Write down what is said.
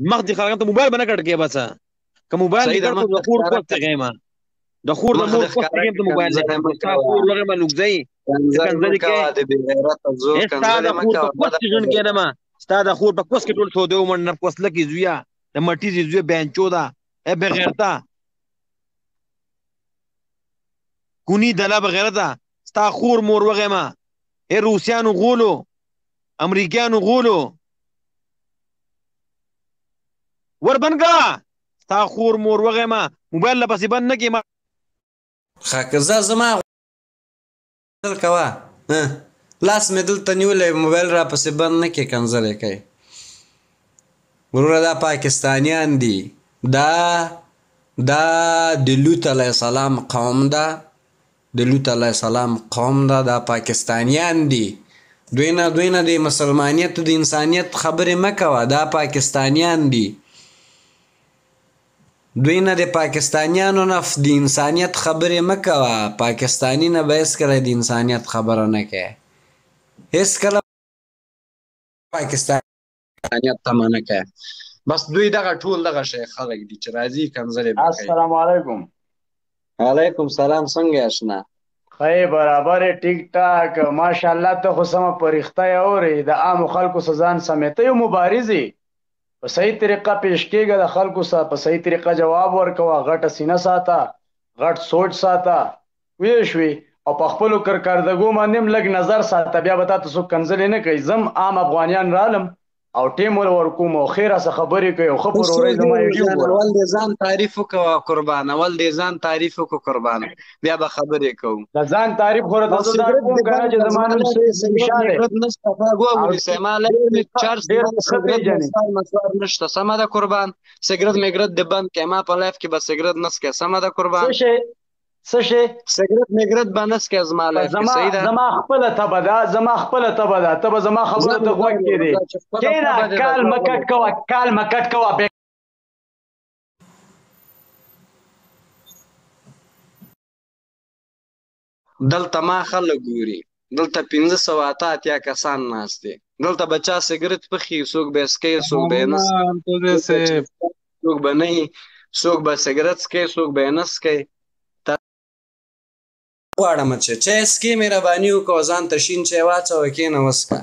مخ دې خلک ته موبایل باندې کټ کې بس که موبایل دې کټ د خور کوڅ ته غیما د خور د مور کوڅ ته ته موبایل دې تا خور وګه ما لوګځي کنځل کې د بی غیرت زو کنځل مکه کوڅ جن کې نه ما ستاد خور په کوڅ کې ټول سو دیو من کوڅ لکی زویا د مټی زویا بنچو دا ای بغیرتا کونی دلا بغیرتا ستا خور مور وګه ما ای روسیانو غولو امریکانو غولو وربنګا تا خور مور وغه ما موبایل لا پسې بند نه کی ما خاکزا زما دل کوا لاس مې دلته نیولې موبایل را پسې بند نه کی کنځلې کوي وروره دا پاکستانیان دي دا د لوط علیه السلام قوم ده د لوط علیه السلام قوم ده دا پاکستانیان دي دوی نه د مسلمانیت د انسانیت خبرې مه کوه دا پاکستانیان دي دوی نه د پاکستانیانو نه د انسانیت خبرې مه کوه پاکستاني نه به هېڅکله د انسانیت خبره نه کوي هېڅکله پاکستانیت ته منع کوي بس دوی دغه ټول دغه شی خلک دي چې راځي کنځلې به کوي السلام علیکم وعلیکم سلام څنګه یې اشنا خی برابر ټیک ټاک ماشاءالله ته خو سمه پرښته یې اورې د عامو خلکو څه ځان سمې ته یو مبارز یې په صحیح طریقه پیش کېږه د خلکو سره په صحیح طریقه جواب ورکوه غټه سینه ساته غټ سوچ ساته ویې شوې او په خپلو کارکردګو باندې هم لږ نظر ساته بیا به تا ته څوک کنځلې نه کوي زم عام افغانیان رالم او ټیم ورکوم او ښې راسه خبرې کوي او ښه پر ورځ زما اول دې ځان تعریف وکړه قربان اول دې ځان تعریف وکړه قربان بیا به خبرې کوو د ځان تعریف خو راته زه دا کوم که نه چې زما نوم شاه دی نشته سمه ده قربان سګرټ میګرټ دې بند کړې ما په لایف کې به سګرټ نه څښې سمه ده قربان څه شی سګرټ میګرټ به نه څښې زما لایف کې صحیح ده زما خپله تبه ده زما خپله تبه ده ته به زما خبرو ته غوږ کېدې کښېنه کال مه کټ کوه کال مه کټ کوه دلته ما خلک ګوري دلته 588 کسان ناست دي دلته به چا سګرټ پخي څوک به سکي څوک به نه څوک به نه څوک به سګرټ سکي څوک به نه سکي غواړم چې چای سکي مهرباني وکړه ځان ته شین چای واچوه کښېنه وڅښه